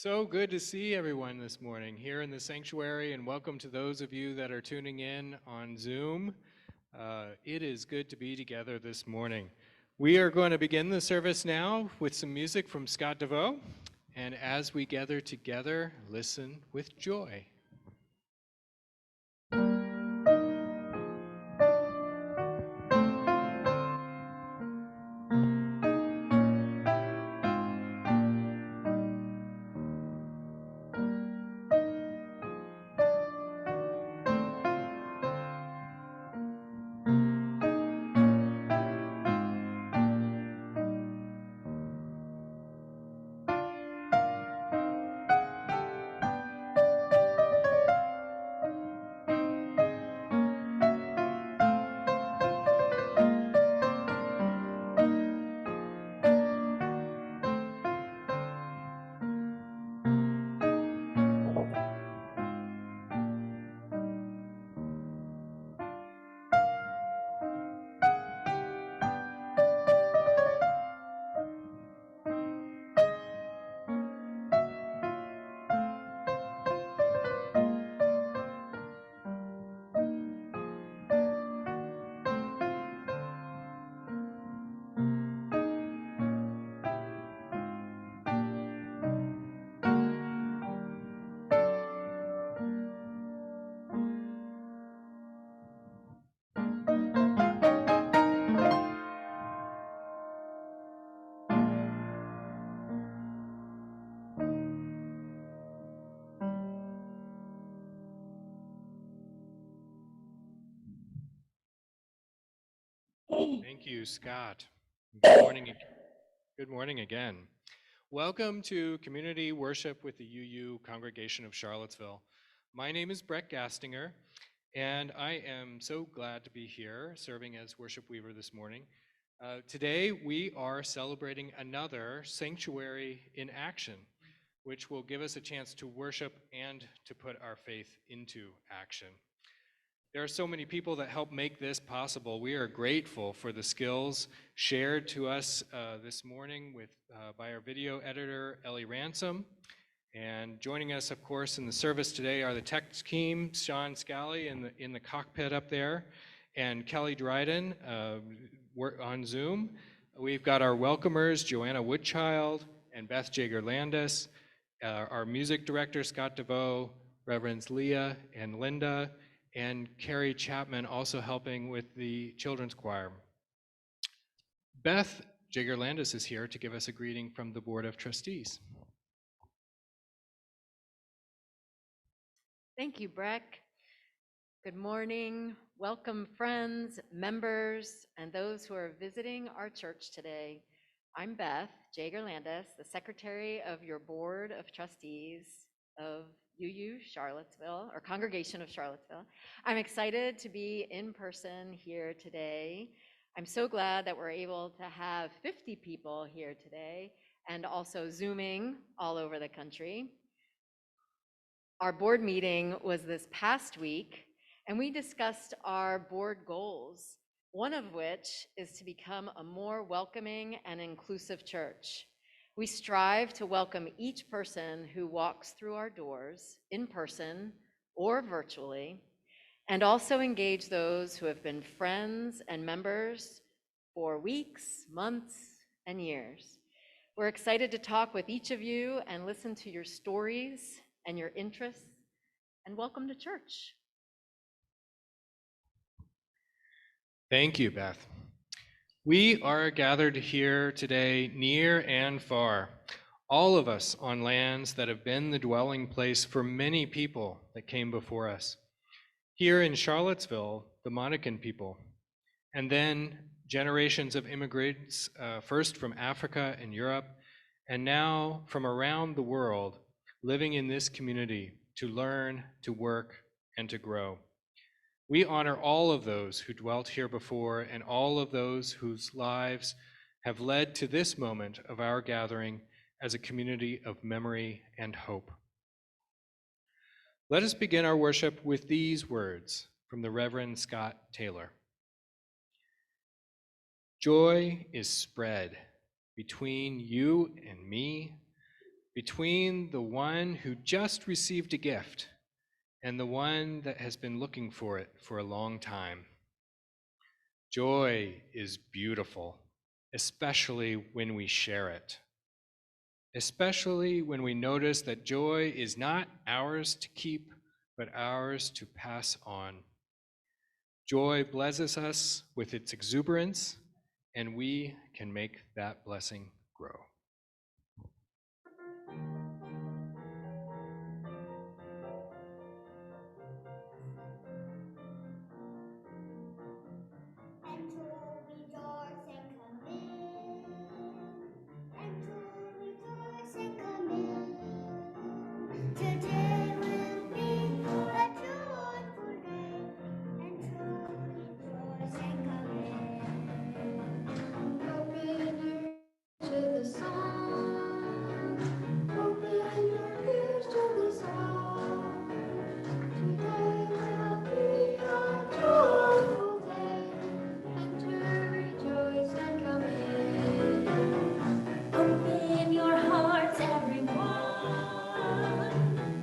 So good to see everyone this morning here in the sanctuary, and welcome to those of you that are tuning in on Zoom. It is good to be together this morning. We are going to begin the service now with some music from Scott DeVoe, and as we gather together, listen with joy. Thank you, Scott. Good morning. Good morning again. Welcome to Community Worship with the UU Congregation of Charlottesville. My name is Brett Gastinger, and I am so glad to be here serving as worship weaver this morning. Today, we are celebrating another sanctuary in action, which will give us a chance to worship and to put our faith into action. There are so many people that help make this possible. We are grateful for the skills shared to us this morning by our video editor, Ellie Ransom. And joining us, of course, in the service today are the tech team, Sean Scally in the cockpit up there, and Kelly Dryden on Zoom. We've got our welcomers, Joanna Woodchild and Beth Jager-Landis, our music director, Scott DeVoe, Reverends Leia and Linda, and Carrie Chapman also helping with the children's choir. Beth Jager-Landis is here to give us a greeting from the Board of Trustees. Thank you, Breck. Good morning. Welcome, friends, members, and those who are visiting our church today. I'm Beth Jager-Landis, the Secretary of your Board of Trustees of UU Charlottesville, or Congregation of Charlottesville. I'm excited to be in person here today. I'm so glad that we're able to have 50 people here today and also Zooming all over the country. Our board meeting was this past week, and we discussed our board goals, one of which is to become a more welcoming and inclusive church. We strive to welcome each person who walks through our doors, in person or virtually, and also engage those who have been friends and members for weeks, months, and years. We're excited to talk with each of you and listen to your stories and your interests, and welcome to church. Thank you, Beth. We are gathered here today near and far, all of us on lands that have been the dwelling place for many people that came before us. Here in Charlottesville, the Monacan people, and then generations of immigrants, first from Africa and Europe, and now from around the world, living in this community to learn, to work, and to grow. We honor all of those who dwelt here before and all of those whose lives have led to this moment of our gathering as a community of memory and hope. Let us begin our worship with these words from the Reverend Scott Taylor. Joy is spread between you and me, between the one who just received a gift and the one that has been looking for it for a long time. Joy is beautiful, especially when we share it. Especially when we notice that joy is not ours to keep, but ours to pass on. Joy blesses us with its exuberance, and we can make that blessing grow. Today will be a joyful day, and to rejoice and come in. Open your ears to the song. Open your ears to the song. Today will be a joyful day, and to rejoice and come in. Open your hearts, everyone.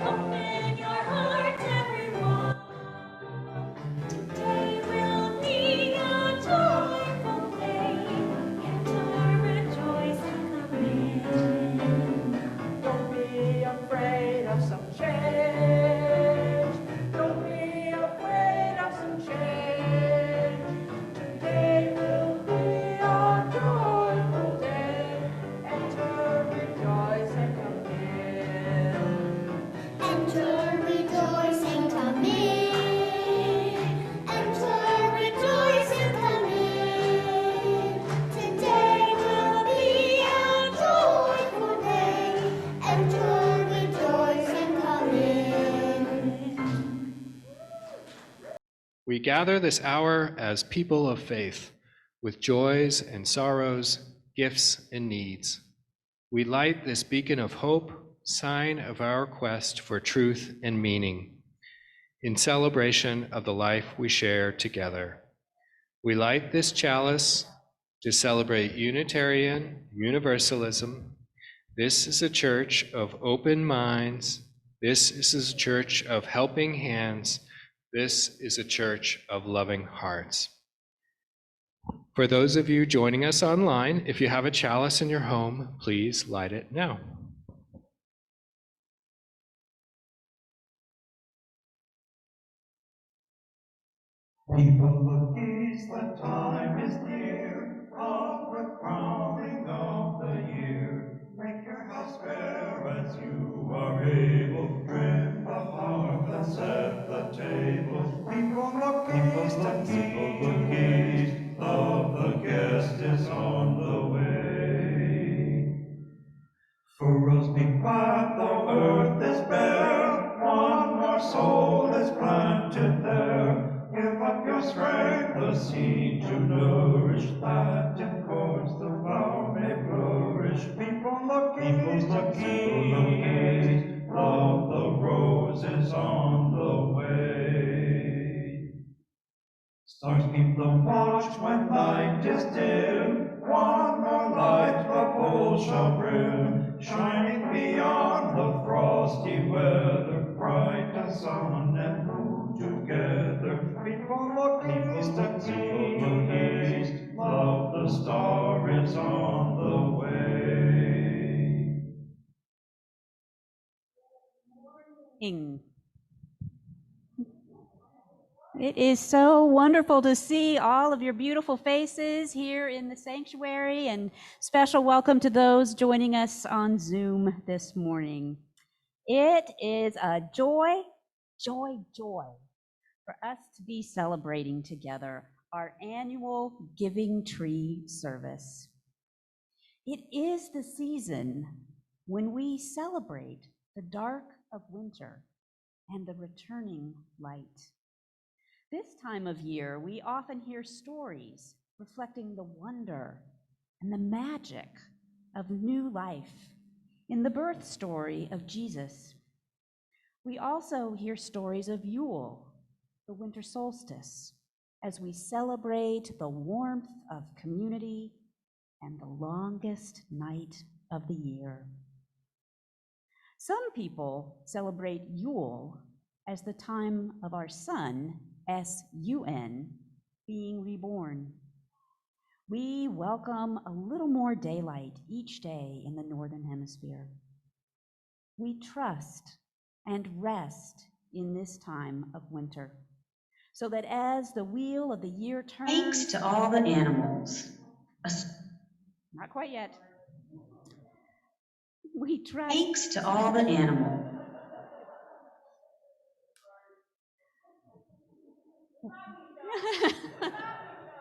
Open your hearts, everyone. Today will be a joyful day, and to rejoice and come in. Don't be afraid of some change. Don't be afraid of some change. Today will be a joyful day, and to rejoice and come in. Enter, rejoice, and come in. Enter, rejoice, and come in. Today will be a joyful day. Enter, rejoice, and come in. We gather this hour as people of faith, with joys and sorrows, gifts and needs. We light this beacon of hope, sign of our quest for truth and meaning, in celebration of the life we share together. We light this chalice to celebrate Unitarian Universalism. This is a church of open minds. This is a church of helping hands. This is a church of loving hearts. For those of you joining us online, if you have a chalice in your home, please light it now. People look east, the time is near, of the crowning of the year. Make your house fair as you are able, trim the hearth and set the table. People look east, and people look east, love the guest is on the way. Furrows be flat, though earth is bare, one more soul is planted there. Give up your strength, the seed to nourish, that in course the flower may flourish. People look east, love the rose is on the way. Stars keep the watch when night is dim, one more light the pole shall brim, shining beyond the frosty weather, bright as sun and moon together. People look east, love the star is on the way. It is so wonderful to see all of your beautiful faces here in the sanctuary, and special welcome to those joining us on Zoom this morning. It is a joy for us to be celebrating together our annual Giving Tree service. It is the season when we celebrate the dark of winter and the returning light. This time of year, we often hear stories reflecting the wonder and the magic of new life in the birth story of Jesus. We also hear stories of Yule, the winter solstice, as we celebrate the warmth of community and the longest night of the year. Some people celebrate Yule as the time of our sun, S-U-N, being reborn. We welcome a little more daylight each day in the Northern Hemisphere. We trust and rest in this time of winter, so that as the wheel of the year turns... Thanks to all the animals. Not quite yet. We trust... Thanks to all the animals.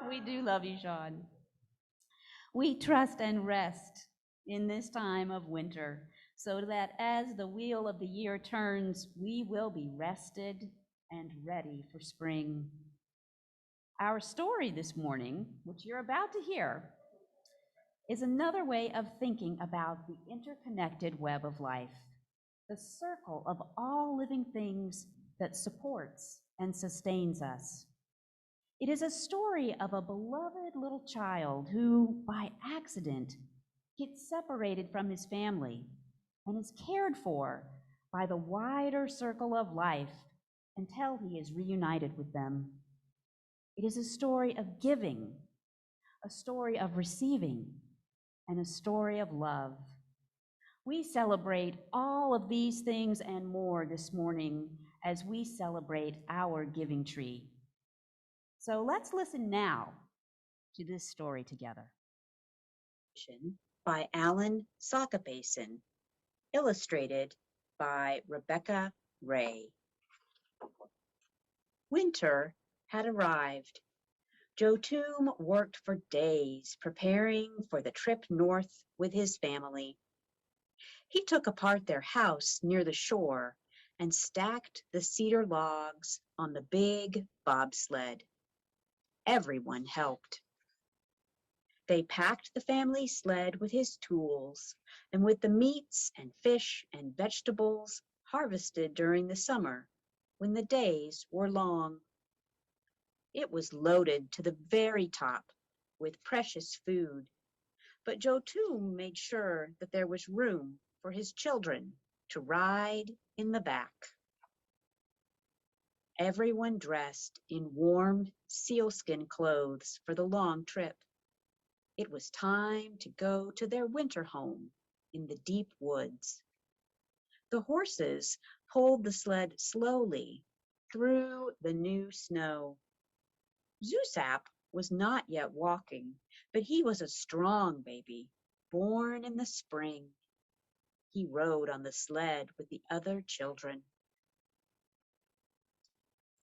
We do love you, Sean. We trust and rest in this time of winter, so that as the wheel of the year turns, we will be rested and ready for spring. Our story this morning, which you're about to hear, is another way of thinking about the interconnected web of life, the circle of all living things that supports and sustains us. It is a story of a beloved little child who, by accident, gets separated from his family and is cared for by the wider circle of life until he is reunited with them. It is a story of giving, a story of receiving, and a story of love. We celebrate all of these things and more this morning as we celebrate our giving tree. So let's listen now to this story together. By Alan Sakabason, illustrated by Rebecca Ray. Winter had arrived. Joe Toom worked for days preparing for the trip north with his family. He took apart their house near the shore and stacked the cedar logs on the big bobsled. Everyone helped. They packed the family sled with his tools and with the meats and fish and vegetables harvested during the summer when the days were long. It was loaded to the very top with precious food, but Joe Toom made sure that there was room for his children to ride in the back. Everyone dressed in warm sealskin clothes for the long trip. It was time to go to their winter home in the deep woods. The horses pulled the sled slowly through the new snow. Zusap was not yet walking, but he was a strong baby, born in the spring. He rode on the sled with the other children.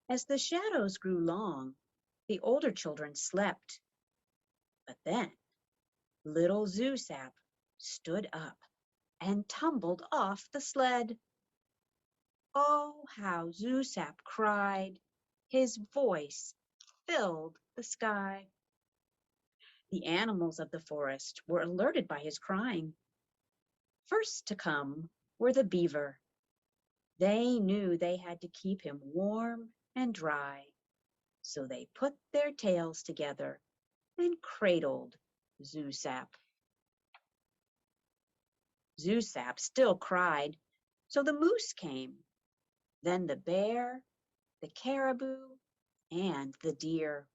As the shadows grew long, the older children slept. But then little Zusap stood up and tumbled off the sled. Oh, how Zusap cried. His voice filled the sky. The animals of the forest were alerted by his crying. First to come were the beaver. They knew they had to keep him warm and dry, so they put their tails together and cradled Zusap. Zusap still cried, so the moose came, then the bear, the caribou, and the deer.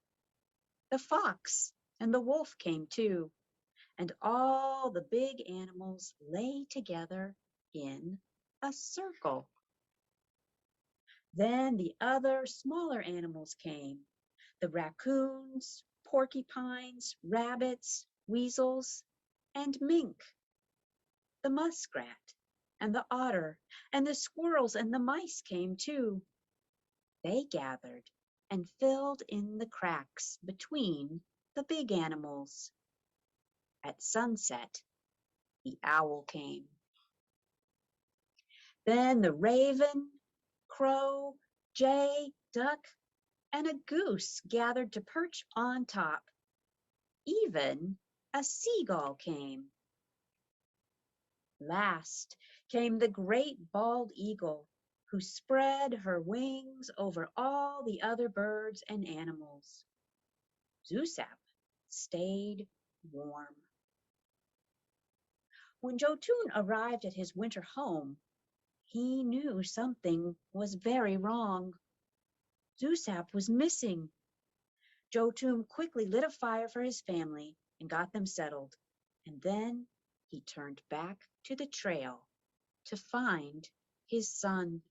The fox and the wolf came too, and all the big animals lay together in a circle. Then the other smaller animals came, the raccoons, porcupines, rabbits, weasels, and mink. The muskrat and the otter and the squirrels and the mice came too. They gathered and filled in the cracks between the big animals. At sunset, the owl came. Then the raven, crow, jay, duck, and a goose gathered to perch on top. Even a seagull came. Last came the great bald eagle, who spread her wings over all the other birds and animals. Zusap stayed warm. When Jotun arrived at his winter home, He knew something was very wrong. Zusap was missing. Jotun quickly lit a fire for his family and got them settled. And then he turned back to the trail to find his son.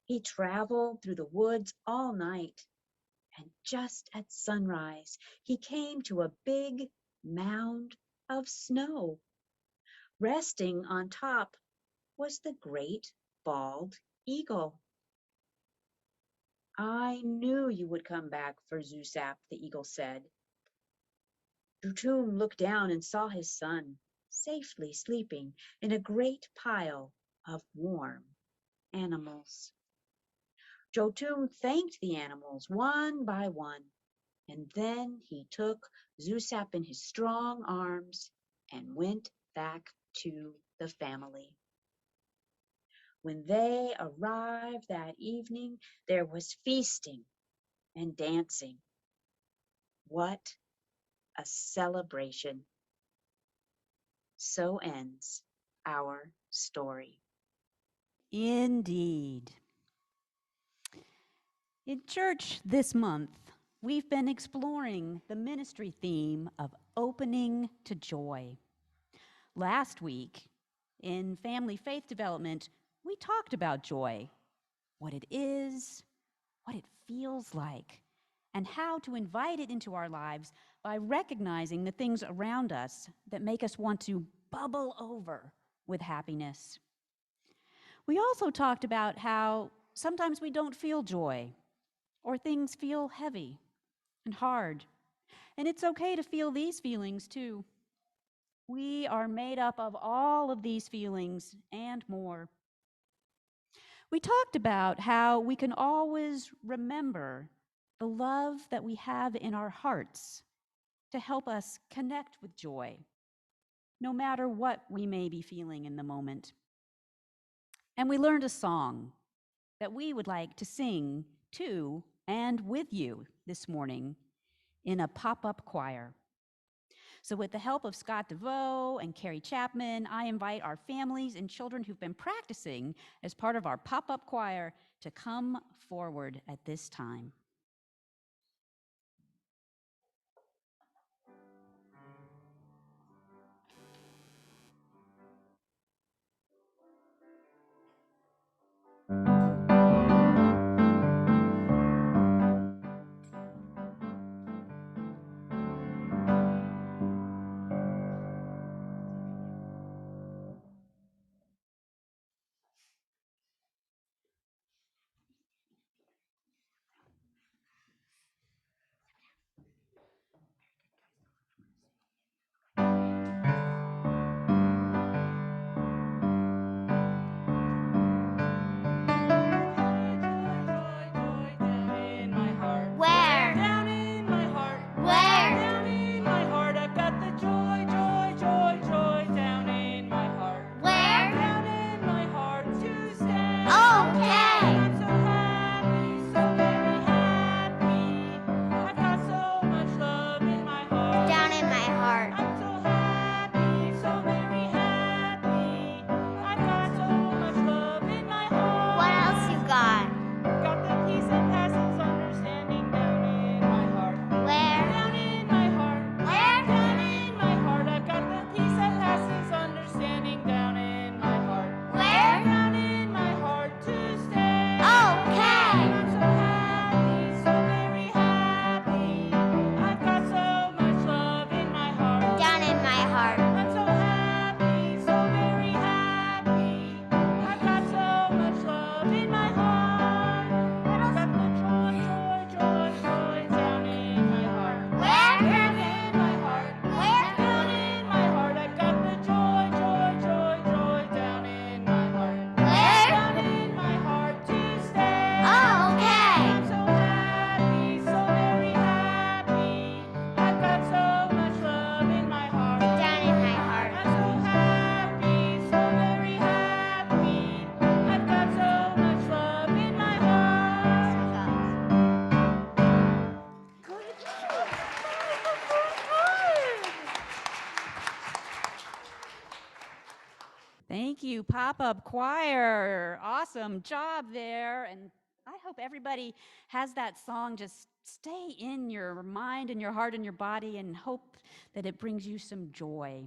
He traveled through the woods all night, and just at sunrise, he came to a big mound of snow. Resting on top was the great bald eagle. I knew you would come back for Zusap, the eagle said. Jotun looked down and saw his son safely sleeping in a great pile of warm animals. Jotun thanked the animals one by one, and then he took Zusap in his strong arms and went back to the family. When they arrived that evening, there was feasting and dancing. What a celebration. So ends our story. Indeed. In church this month, we've been exploring the ministry theme of opening to joy. Last week, in family faith development, we talked about joy, what it is, what it feels like, and how to invite it into our lives by recognizing the things around us that make us want to bubble over with happiness. We also talked about how sometimes we don't feel joy, or things feel heavy and hard. And it's okay to feel these feelings too. We are made up of all of these feelings and more. We talked about how we can always remember the love that we have in our hearts to help us connect with joy, no matter what we may be feeling in the moment. And we learned a song that we would like to sing to and with you this morning in a pop-up choir. So with the help of Scott DeVoe and Carrie Chapman, I invite our families and children who've been practicing as part of our pop-up choir to come forward at this time. you, pop-up choir. Awesome job there. And I hope everybody has that song just stay in your mind and your heart and your body, and hope that it brings you some joy.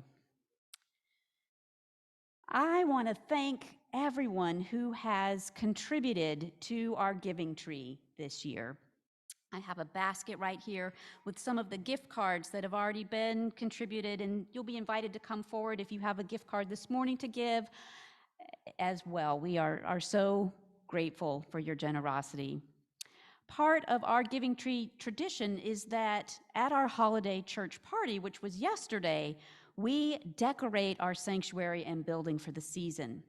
I want to thank everyone who has contributed to our giving tree this year. I have a basket right here with some of the gift cards that have already been contributed, and you'll be invited to come forward if you have a gift card this morning to give as well. We are so grateful for your generosity. Part of our giving tree tradition is that at our holiday church party, which was yesterday, we decorate our sanctuary and building for the season.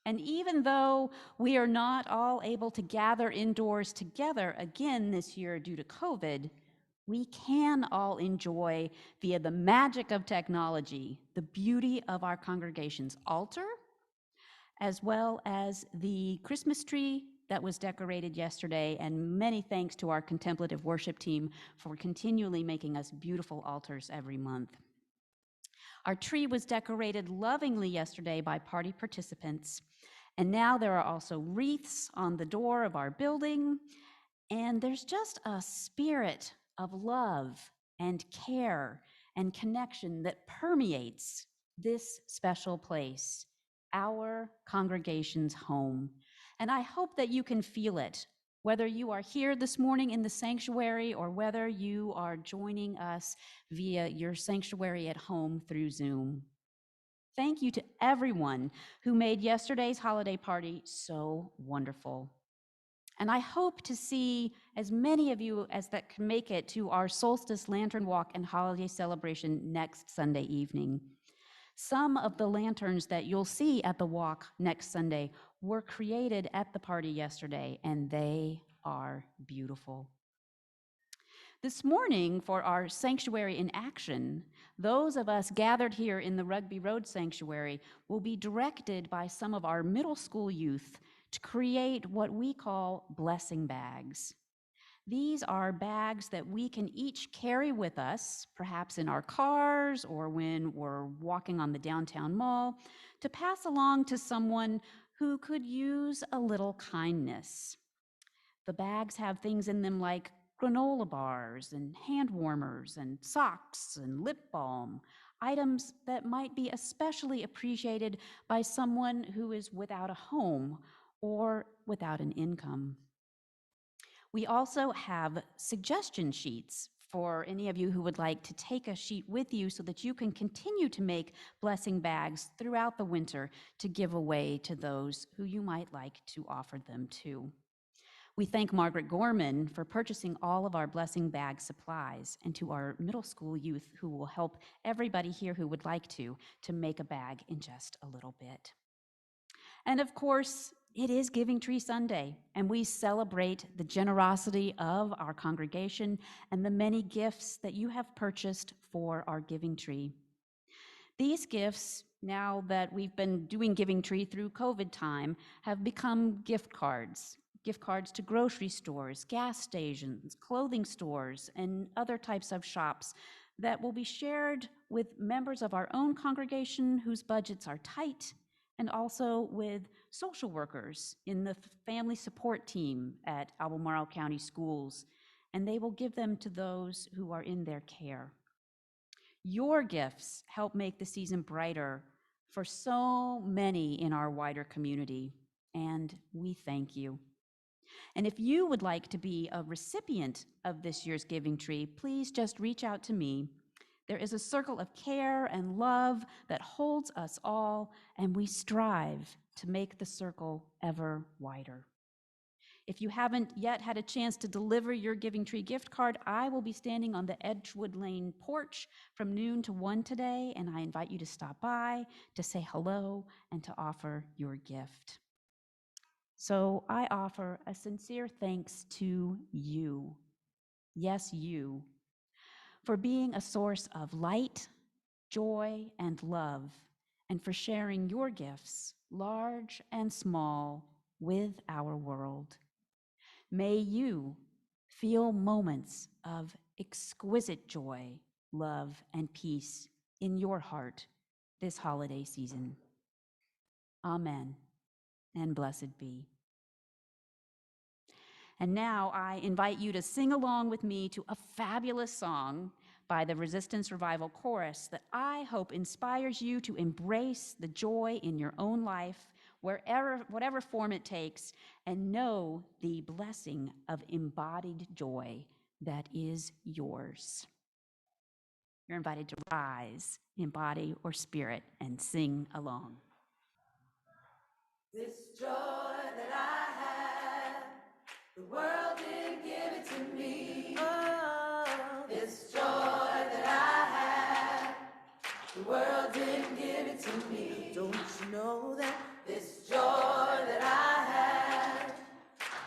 And even though we are not all able to gather indoors together again this year due to COVID, we can all enjoy, via the magic of technology, the beauty of our congregation's altar, as well as the Christmas tree that was decorated yesterday. And many thanks to our contemplative worship team for continually making us beautiful altars every month. Our tree was decorated lovingly yesterday by party participants. And now there are also wreaths on the door of our building. And there's just a spirit of love and care and connection that permeates this special place, our congregation's home. And I hope that you can feel it, whether you are here this morning in the sanctuary or whether you are joining us via your sanctuary at home through Zoom. Thank you to everyone who made yesterday's holiday party so wonderful. And I hope to see as many of you as that can make it to our Solstice Lantern Walk and holiday celebration next Sunday evening. Some of the lanterns that you'll see at the walk next Sunday were created at the party yesterday, and they are beautiful. This morning, for our Sanctuary in Action, those of us gathered here in the Rugby Road Sanctuary will be directed by some of our middle school youth to create what we call blessing bags. These are bags that we can each carry with us, perhaps in our cars or when we're walking on the downtown mall, to pass along to someone who could use a little kindness. The bags have things in them like granola bars and hand warmers and socks and lip balm, items that might be especially appreciated by someone who is without a home or without an income. We also have suggestion sheets for any of you who would like to take a sheet with you so that you can continue to make blessing bags throughout the winter to give away to those who you might like to offer them to. We thank Margaret Gorman for purchasing all of our blessing bag supplies, and to our middle school youth who will help everybody here who would like to make a bag in just a little bit. And of course, it is Giving Tree Sunday, and we celebrate the generosity of our congregation and the many gifts that you have purchased for our Giving Tree. These gifts, now that we've been doing Giving Tree through COVID time, have become gift cards to grocery stores, gas stations, clothing stores, and other types of shops that will be shared with members of our own congregation whose budgets are tight, and also with social workers in the family support team at Albemarle County Schools, and they will give them to those who are in their care. Your gifts help make the season brighter for so many in our wider community, and we thank you. And if you would like to be a recipient of this year's Giving Tree, please just reach out to me. There is a circle of care and love that holds us all, and we strive to make the circle ever wider. If you haven't yet had a chance to deliver your Giving Tree gift card, I will be standing on the Edgewood Lane porch from noon to 1 today, and I invite you to stop by, to say hello, and to offer your gift. So I offer a sincere thanks to you, yes, you, for being a source of light, joy, and love, and for sharing your gifts, large and small, with our world. May you feel moments of exquisite joy, love, and peace in your heart this holiday season. Amen, and blessed be. And now I invite you to sing along with me to a fabulous song by the Resistance Revival Chorus that I hope inspires you to embrace the joy in your own life, whatever form it takes, and know the blessing of embodied joy that is yours. You're invited to rise in body or spirit and sing along. This joy that I have, the world didn't give it to me. Oh, this joy that I have, the world didn't give it to me. Don't you know that? This joy that I have,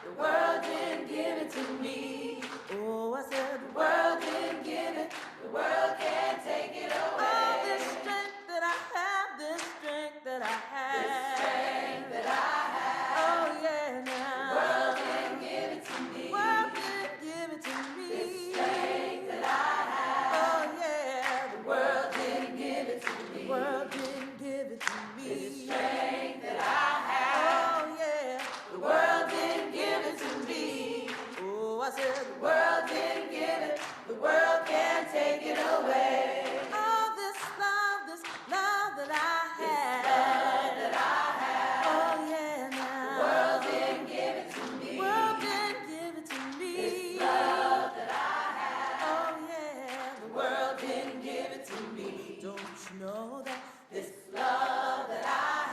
the world didn't give it to me. Oh, I said the world didn't give it, the world can't take it away. Oh, this strength that I have, this strength that I have. This strength that I have. Oh, yeah, now. The world didn't give it to me. The world didn't give it to me. This strength that I have. Oh, yeah. The world didn't give it to me. The world didn't give it to me. This strength that I have. Oh, yeah. The world didn't give it to me. Oh, I said the world didn't give it. The world can't take it away. Oh, this love that I have. This love that I have. Oh, yeah, now. The world didn't give it to me. The world didn't give it to me. This love that I have. Oh, yeah. The world didn't give it to me. Don't you know that? This love that I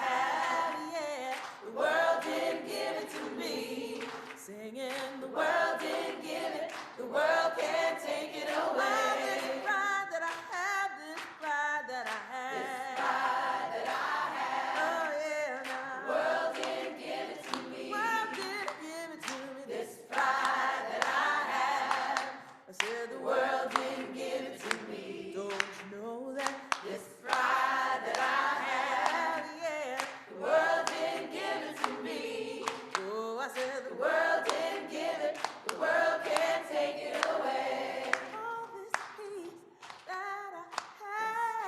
have. Yeah. The world didn't give it to me. Singing, the world didn't give it. The world can't take it away. Oh, this pride that I have, this pride that I have. This pride that I have. Oh, yeah, now. The world didn't give it to me. The world didn't give it to me. This pride that I have. I said the world didn't give it to me. Don't you know that? This pride that I have, yeah. The world didn't give it to me. Oh, I said the world didn't give it. The world can't take it away. All this peace that I have.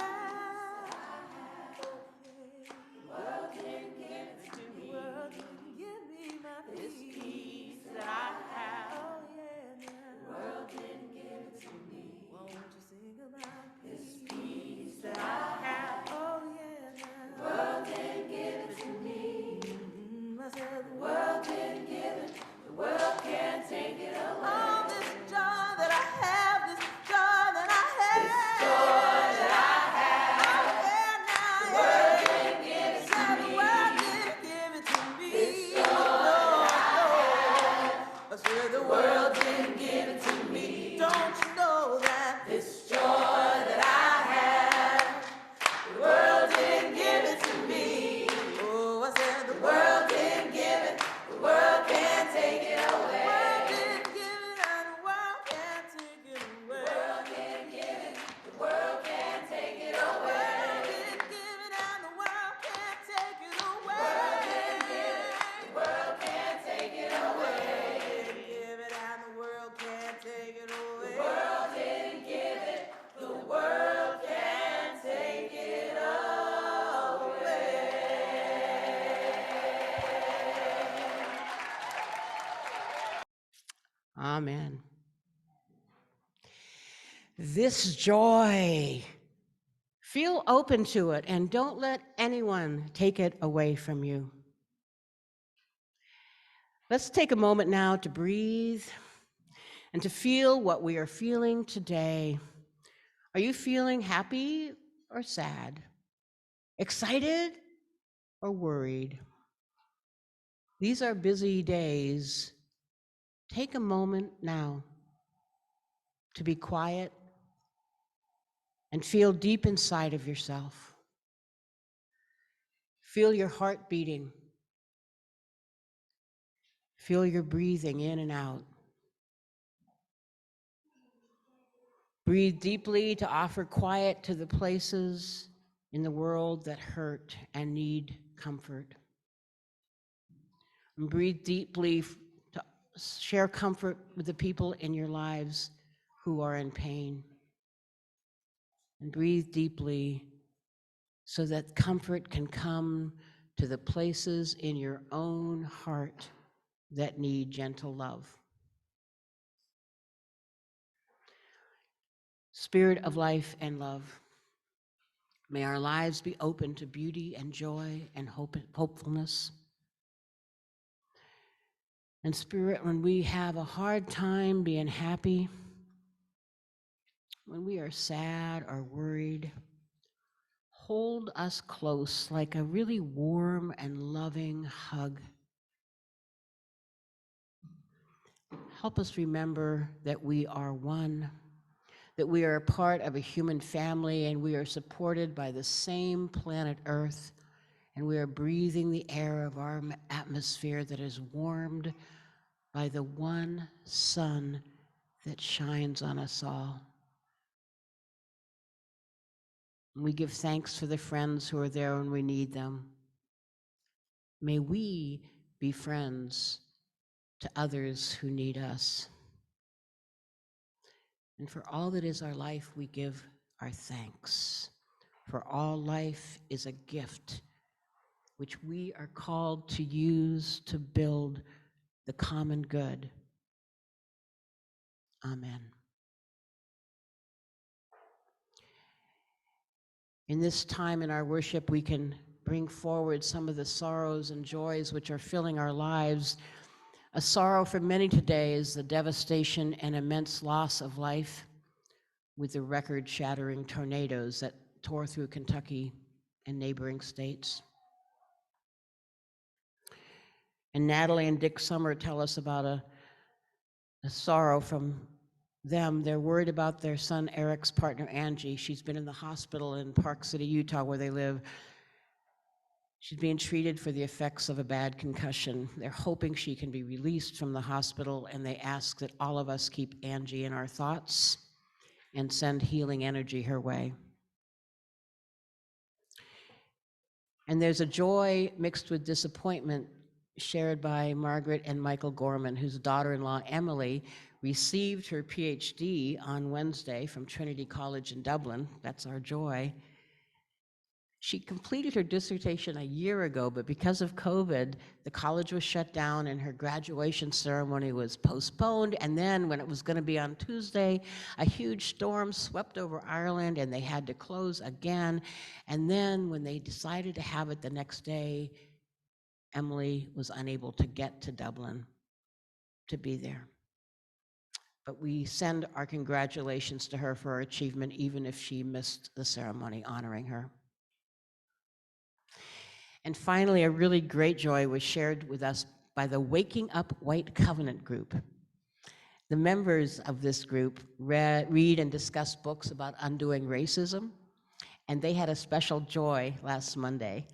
The world didn't give it to me. The world didn't give me my peace. This peace that I have. Oh, yeah, now. The world didn't give it to me. Won't you sing about this peace that I have? Oh, yeah, now. The world didn't give it to me. I said the world didn't give it. The world can't take it away. Oh, this joy that I have, this joy that I have. This joy that I have. Oh, yeah, now. The world didn't give it to me. The world didn't give it to me. This joy that I have. I said the world didn't give it to me. Don't you know that? This joy that I have. The world didn't give it to me. Oh, I said the world didn't give it. The world can't take it away. The world didn't give it and the world can't take it away. The world didn't give it. The world can't take it away. The world didn't give it and the world can't take it away. The world didn't give it. The world can't take it away. Give it and the world can't take it away. The world didn't give it. The world can't take it away. Amen. This joy, feel open to it and don't let anyone take it away from you. Let's take a moment now to breathe and to feel what we are feeling today. Are you feeling happy or sad? Excited or worried? These are busy days. Take a moment now to be quiet and feel deep inside of yourself. Feel your heart beating. Feel your breathing in and out. Breathe deeply to offer quiet to the places in the world that hurt and need comfort. And breathe deeply to share comfort with the people in your lives who are in pain. And breathe deeply so that comfort can come to the places in your own heart that need gentle love. Spirit of life and love, may our lives be open to beauty and joy and hopefulness. And Spirit, when we have a hard time being happy, when we are sad or worried, hold us close like a really warm and loving hug. Help us remember that we are one, that we are a part of a human family, and we are supported by the same planet Earth, and we are breathing the air of our atmosphere that is warmed by the one sun that shines on us all. We give thanks for the friends who are there when we need them. May we be friends to others who need us. And for all that is our life, we give our thanks. For all life is a gift which we are called to use to build the common good. Amen. In this time in our worship, we can bring forward some of the sorrows and joys which are filling our lives. A sorrow for many today is the devastation and immense loss of life with the record-shattering tornadoes that tore through Kentucky and neighboring states. And Natalie and Dick Summer tell us about a sorrow from them. They're worried about their son Eric's partner, Angie. She's been in the hospital in Park City, Utah, where they live. She's being treated for the effects of a bad concussion. They're hoping she can be released from the hospital, and they ask that all of us keep Angie in our thoughts and send healing energy her way. And there's a joy mixed with disappointment shared by Margaret and Michael Gorman, whose daughter-in-law, Emily, received her PhD on Wednesday from Trinity College in Dublin. That's our joy. She completed her dissertation a year ago, but because of COVID, the college was shut down and her graduation ceremony was postponed. And then when it was going to be on Tuesday, a huge storm swept over Ireland and they had to close again. And then when they decided to have it the next day, Emily was unable to get to Dublin to be there. But we send our congratulations to her for her achievement, even if she missed the ceremony honoring her. And finally, a really great joy was shared with us by the Waking Up White Covenant group. The members of this group read and discuss books about undoing racism, and they had a special joy last Monday.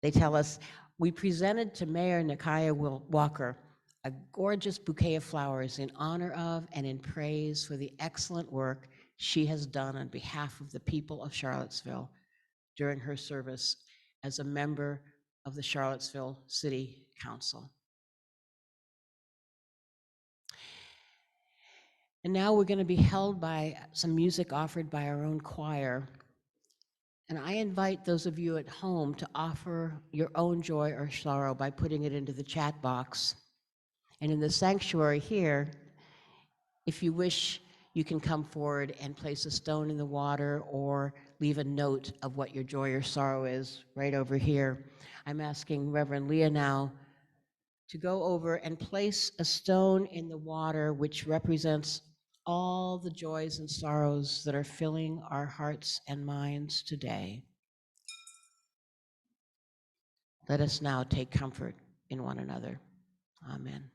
They tell us, we presented to Mayor Nakia Walker a gorgeous bouquet of flowers in honor of and in praise for the excellent work she has done on behalf of the people of Charlottesville during her service as a member of the Charlottesville City Council. And now we're going to be held by some music offered by our own choir. And I invite those of you at home to offer your own joy or sorrow by putting it into the chat box. And in the sanctuary here, if you wish, you can come forward and place a stone in the water or leave a note of what your joy or sorrow is right over here. I'm asking Reverend Leah now to go over and place a stone in the water which represents all the joys and sorrows that are filling our hearts and minds today. Let us now take comfort in one another. Amen.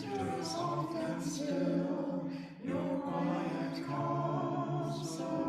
Winter is soft and still, your quiet calm so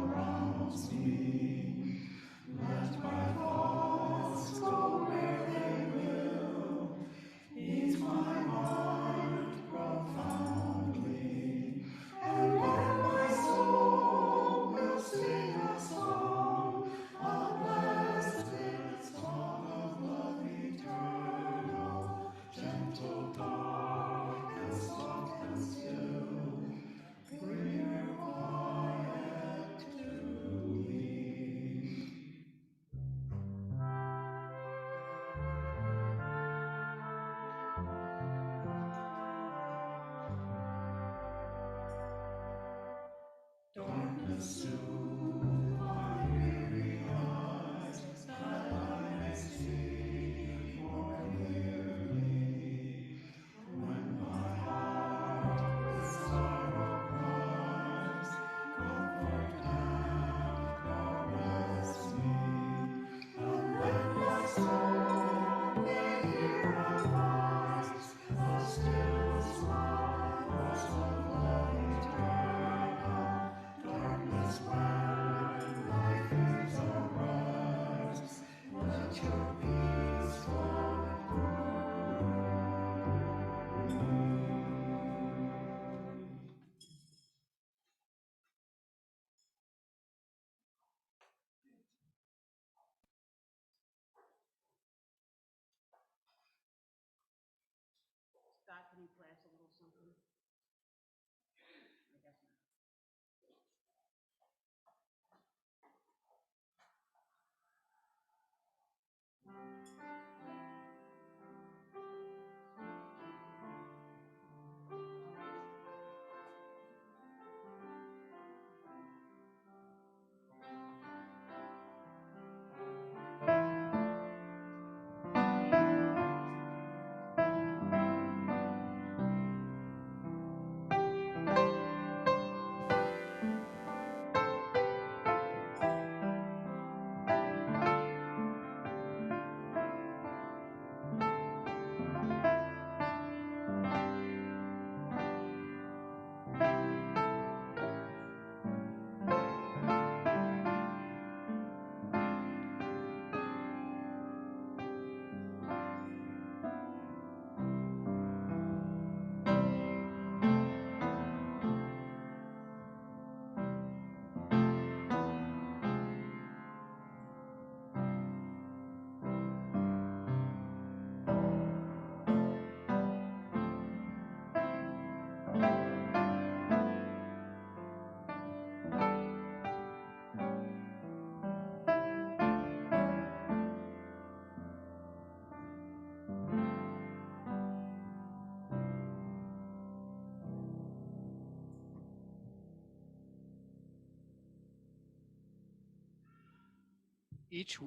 Each,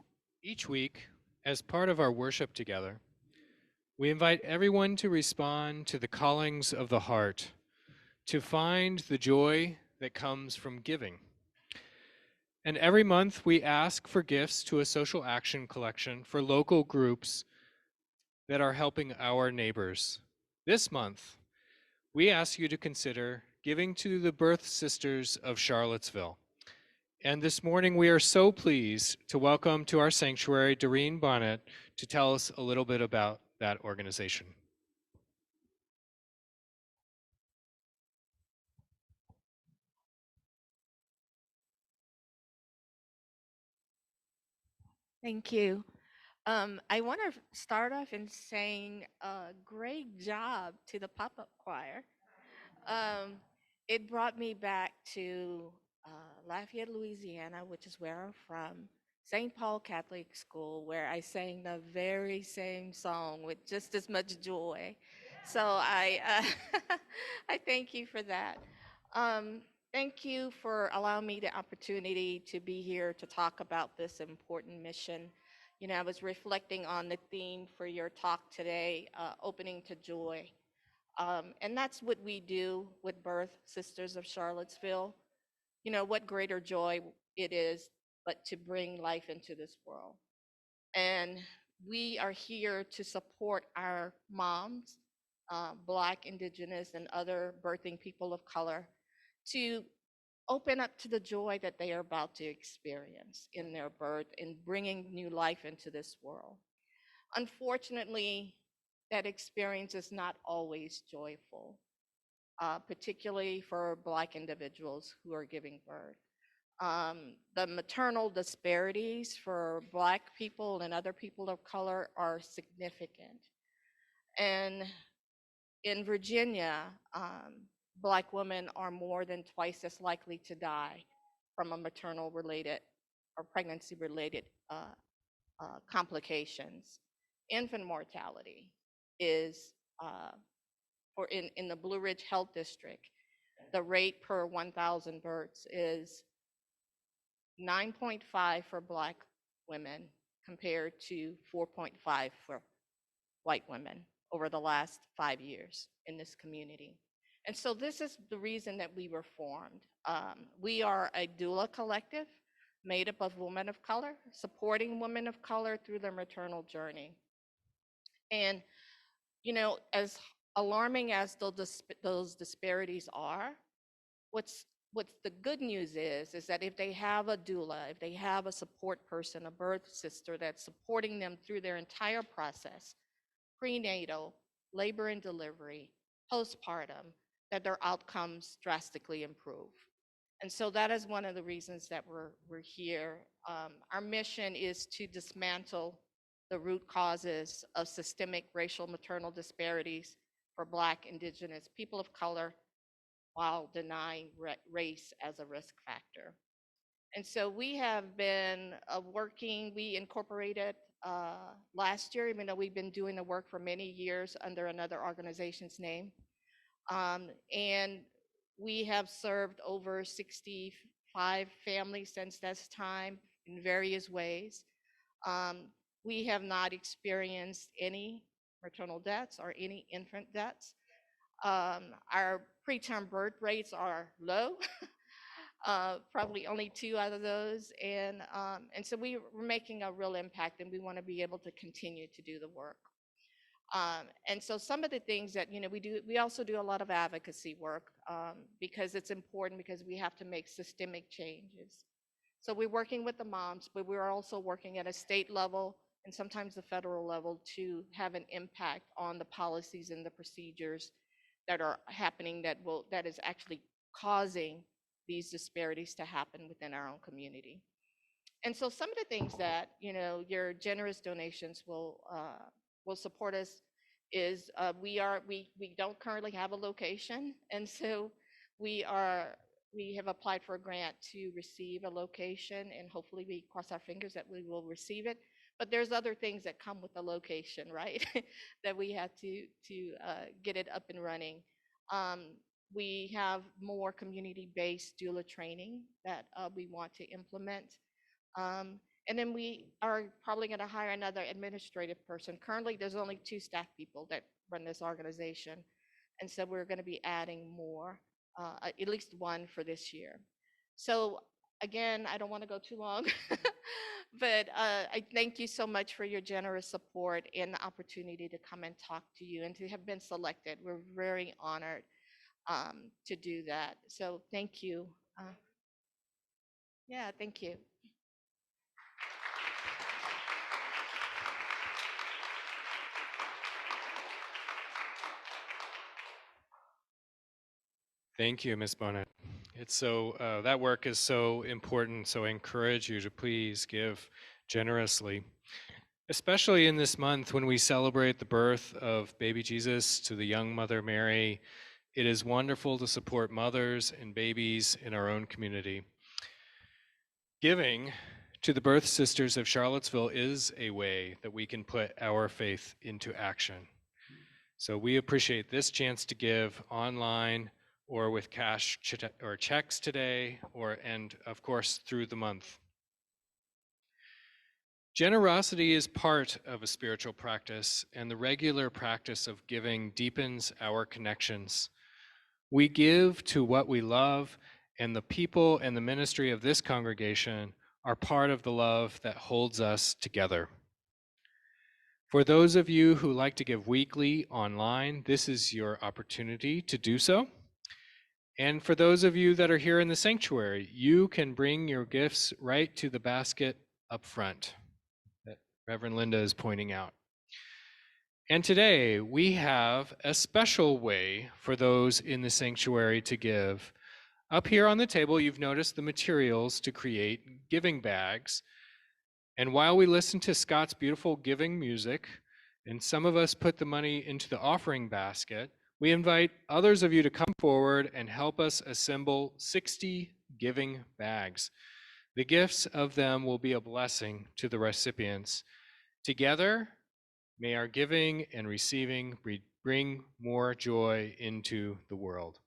each week, as part of our worship together, we invite everyone to respond to the callings of the heart, to find the joy that comes from giving. And every month, we ask for gifts to a social action collection for local groups that are helping our neighbors. This month, we ask you to consider giving to the Birth Sisters of Charlottesville. And this morning, we are so pleased to welcome to our sanctuary Doreen Bonnet to tell us a little bit about that organization. Thank you. I want to start off in saying great job to the pop-up choir. Um, it brought me back to Lafayette, Louisiana, which is where I'm from, St. Paul Catholic School, where I sang the very same song with just as much joy. So I thank you for that. Um, Thank you for allowing me the opportunity to be here to talk about this important mission. You know, I was reflecting on the theme for your talk today, opening to joy. And that's what we do with Birth Sisters of Charlottesville. You know, what greater joy it is but to bring life into this world. And we are here to support our moms, Black, Indigenous, and other birthing people of color to open up to the joy that they are about to experience in their birth and bringing new life into this world. Unfortunately, that experience is not always joyful, particularly for Black individuals who are giving birth. The maternal disparities for Black people and other people of color are significant. And in Virginia, Black women are more than twice as likely to die from a maternal related or pregnancy related complications. Infant mortality is, in the Blue Ridge Health District, the rate per 1,000 births is 9.5 for Black women compared to 4.5 for white women over the last 5 years in this community. And so this is the reason that we were formed. We are a doula collective made up of women of color, supporting women of color through their maternal journey. And, you know, as alarming as those disparities are, what's the good news is that if they have a doula, if they have a support person, a birth sister that's supporting them through their entire process, prenatal, labor and delivery, postpartum, that their outcomes drastically improve. And so that is one of the reasons that we're here. Our mission is to dismantle the root causes of systemic racial maternal disparities for Black, Indigenous, people of color, while denying race as a risk factor. And so we have been working, we incorporated last year, even though we've been doing the work for many years under another organization's name. And we have served over 65 families since that time in various ways. We have not experienced any maternal deaths or any infant deaths. Our preterm birth rates are low, probably only 2 out of those. And so we're making a real impact, and we want to be able to continue to do the work. And so some of the things that, you know, we also do a lot of advocacy work because it's important, because we have to make systemic changes. So we're working with the moms, but we're also working at a state level and sometimes the federal level to have an impact on the policies and the procedures that are happening that is actually causing these disparities to happen within our own community. And so some of the things that, you know, your generous donations will support us is we don't currently have a location, and so we have applied for a grant to receive a location, and hopefully we cross our fingers that we will receive it. But there's other things that come with the location, right? that we have to get it up and running. We have more community-based doula training that we want to implement. And then we are probably going to hire another administrative person. Currently, there's only 2 staff people that run this organization. And so we're going to be adding more, at least 1 for this year. So again, I don't want to go too long, but I thank you so much for your generous support and the opportunity to come and talk to you and to have been selected. We're very honored to do that. So thank you. Yeah, thank you. Thank you, Ms. Bonnet. It's so, that work is so important, so I encourage you to please give generously, especially in this month when we celebrate the birth of baby Jesus to the young Mother Mary. It is wonderful to support mothers and babies in our own community. Giving to the Birth Sisters of Charlottesville is a way that we can put our faith into action. So we appreciate this chance to give online or with cash or checks today, and of course through the month. Generosity is part of a spiritual practice, and the regular practice of giving deepens our connections. We give to what we love, and the people and the ministry of this congregation are part of the love that holds us together. For those of you who like to give weekly online, this is your opportunity to do so. And for those of you that are here in the sanctuary, you can bring your gifts right to the basket up front that Reverend Linda is pointing out. And today we have a special way for those in the sanctuary to give. Up here on the table, you've noticed the materials to create giving bags. And while we listen to Scott's beautiful giving music, and some of us put the money into the offering basket, we invite others of you to come forward and help us assemble 60 giving bags. The gifts of them will be a blessing to the recipients. Together, may our giving and receiving bring more joy into the world.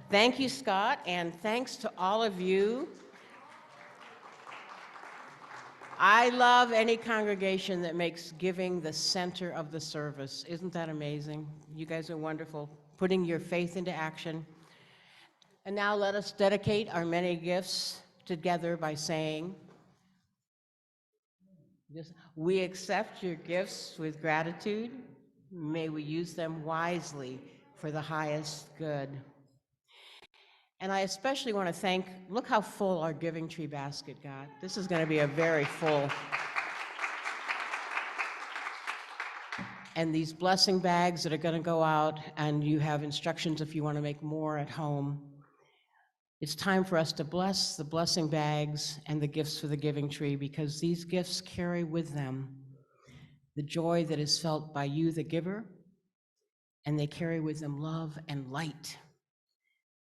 Thank you, Scott, and thanks to all of you. I love any congregation that makes giving the center of the service. Isn't that amazing? You guys are wonderful, putting your faith into action. And now let us dedicate our many gifts together by saying, we accept your gifts with gratitude. May we use them wisely for the highest good. And I especially want to thank, look how full our giving tree basket got. This is going to be a very full. And these blessing bags that are going to go out, and you have instructions if you want to make more at home. It's time for us to bless the blessing bags and the gifts for the giving tree, because these gifts carry with them the joy that is felt by you, the giver, and they carry with them love and light.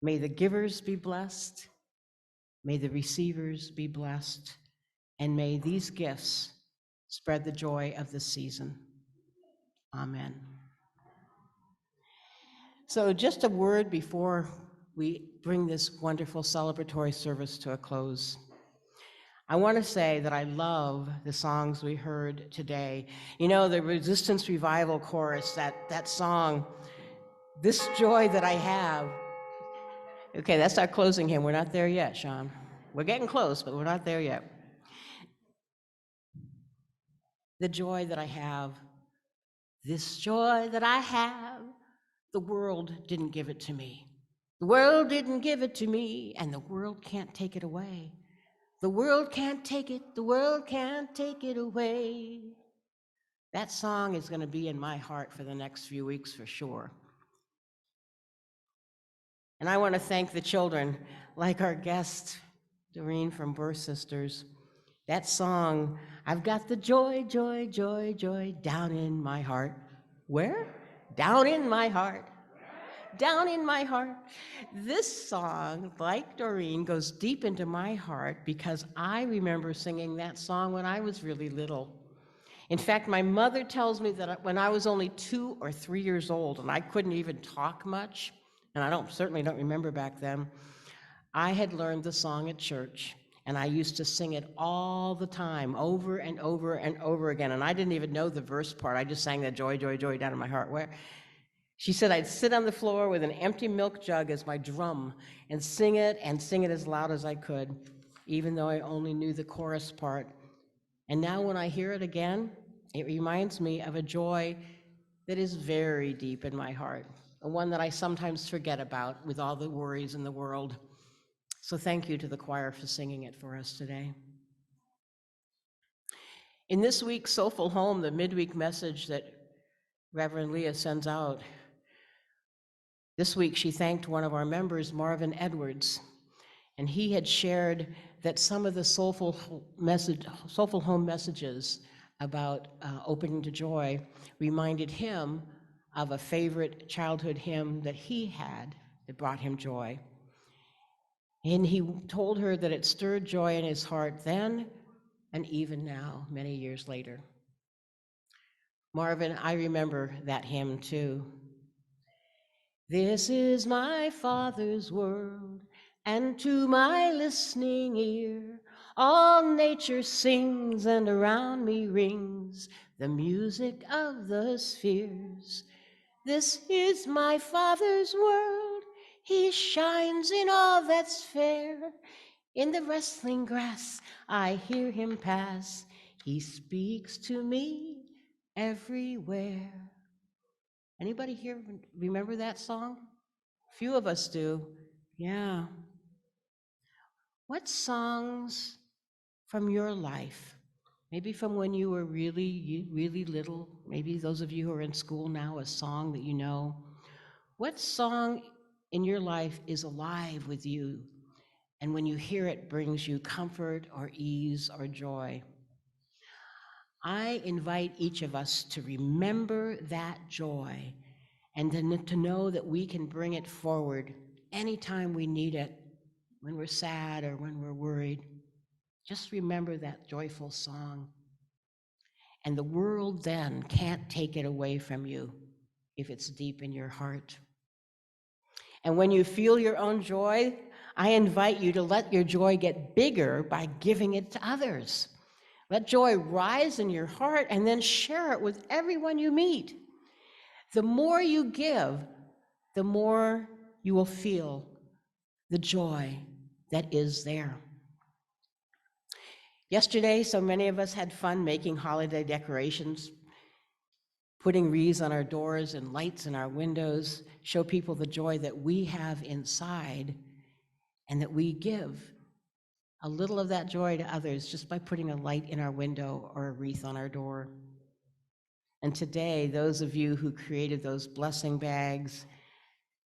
May the givers be blessed, may the receivers be blessed, and may these gifts spread the joy of the season. Amen. So just a word before we bring this wonderful celebratory service to a close. I want to say that I love the songs we heard today. You know, the Resistance Revival chorus, that song, This Joy That I Have. Okay, that's our closing hymn. We're not there yet, Sean. We're getting close, but we're not there yet. The joy that I have, this joy that I have, the world didn't give it to me. The world didn't give it to me, and the world can't take it away. The world can't take it, the world can't take it away. That song is going to be in my heart for the next few weeks for sure. And I want to thank the children, like our guest, Doreen from Birth Sisters. That song, I've got the joy, joy, joy, joy down in my heart. Where? Down in my heart. Down in my heart. This song, like Doreen, goes deep into my heart because I remember singing that song when I was really little. In fact, my mother tells me that when I was only 2 or 3 years old and I couldn't even talk much, and I certainly don't remember back then, I had learned the song at church, and I used to sing it all the time, over and over and over again, and I didn't even know the verse part. I just sang that joy, joy, joy down in my heart. Where? She said I'd sit on the floor with an empty milk jug as my drum and sing it as loud as I could, even though I only knew the chorus part. And now when I hear it again, it reminds me of a joy that is very deep in my heart, the one that I sometimes forget about with all the worries in the world. So thank you to the choir for singing it for us today. In this week's Soulful Home, the midweek message that Reverend Leah sends out, this week she thanked one of our members, Marvin Edwards, and he had shared that some of the Soulful Home messages about opening to joy reminded him of a favorite childhood hymn that he had that brought him joy. And he told her that it stirred joy in his heart then and even now, many years later. Marvin, I remember that hymn too. This is my Father's world, and to my listening ear, all nature sings and around me rings the music of the spheres. This is my Father's world, he shines in all that's fair. In the rustling grass, I hear him pass, he speaks to me everywhere. Anybody here remember that song? Few of us do. Yeah. What songs from your life, maybe from when you were really, really little, maybe those of you who are in school now, a song that you know, what song in your life is alive with you, and when you hear it brings you comfort or ease or joy? I invite each of us to remember that joy and then to know that we can bring it forward anytime we need it, when we're sad or when we're worried. Just remember that joyful song. And the world then can't take it away from you if it's deep in your heart. And when you feel your own joy, I invite you to let your joy get bigger by giving it to others. Let joy rise in your heart and then share it with everyone you meet. The more you give, the more you will feel the joy that is there. Yesterday, so many of us had fun making holiday decorations, putting wreaths on our doors and lights in our windows, show people the joy that we have inside and that we give a little of that joy to others just by putting a light in our window or a wreath on our door. And today, those of you who created those blessing bags,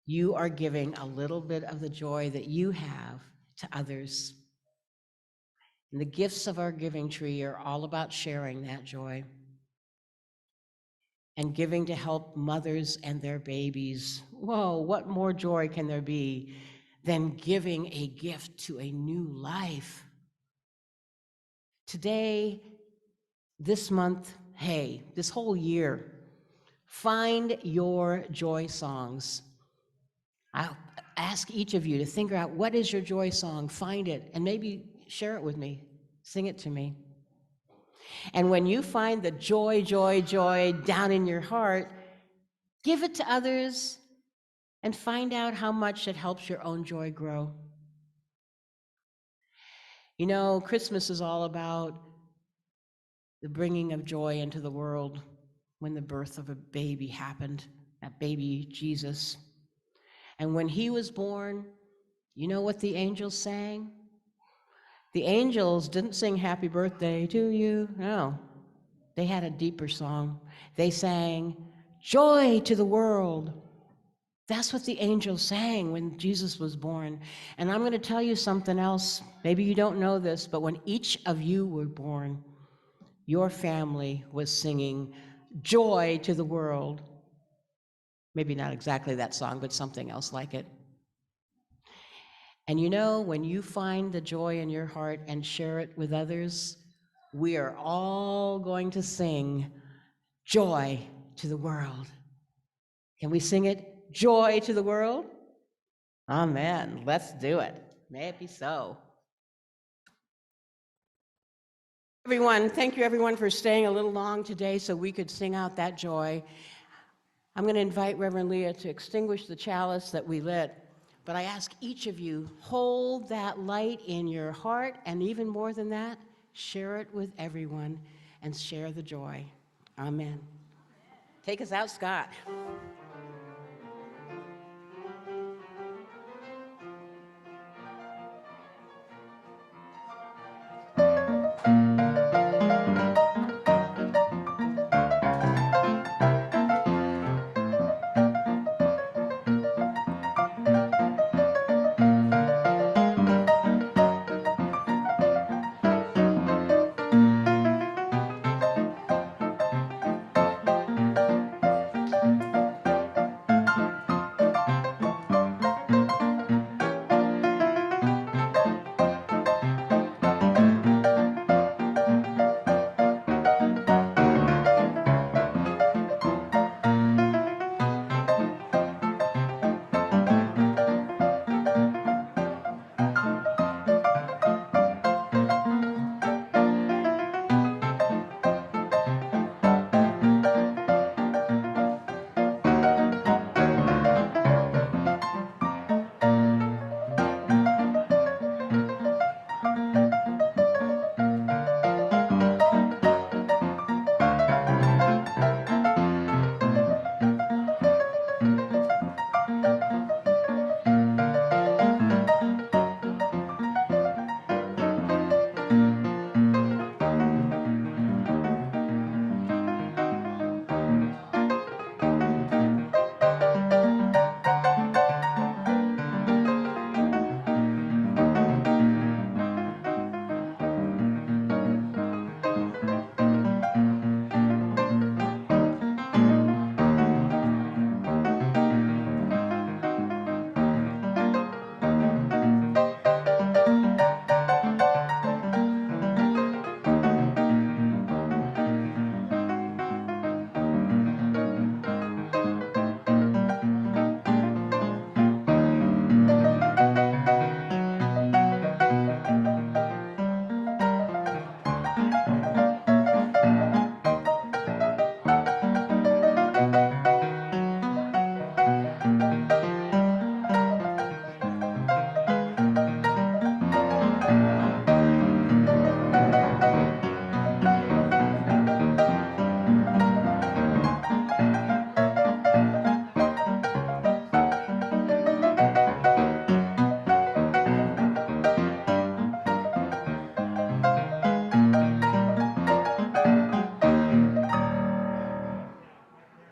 you are giving a little bit of the joy that you have to others. And the gifts of our giving tree are all about sharing that joy and giving to help mothers and their babies. Whoa, what more joy can there be than giving a gift to a new life? Today, this month, hey, this whole year, find your joy songs. I'll ask each of you to think out what is your joy song, find it, and maybe share it with me, sing it to me. And when you find the joy, joy, joy down in your heart, give it to others and find out how much it helps your own joy grow. You know, Christmas is all about the bringing of joy into the world when the birth of a baby happened, that baby Jesus. And when he was born, you know what the angels sang? The angels didn't sing happy birthday to you, no. They had a deeper song. They sang, joy to the world. That's what the angels sang when Jesus was born. And I'm going to tell you something else. Maybe you don't know this, but when each of you were born, your family was singing joy to the world. Maybe not exactly that song, but something else like it. And you know, when you find the joy in your heart and share it with others, we are all going to sing joy to the world. Can we sing it? Joy to the world? Amen. Let's do it. May it be so. Everyone, thank you everyone for staying a little long today so we could sing out that joy. I'm going to invite Reverend Leah to extinguish the chalice that we lit, but I ask each of you, hold that light in your heart, and even more than that, share it with everyone and share the joy. Amen. Take us out, Scott.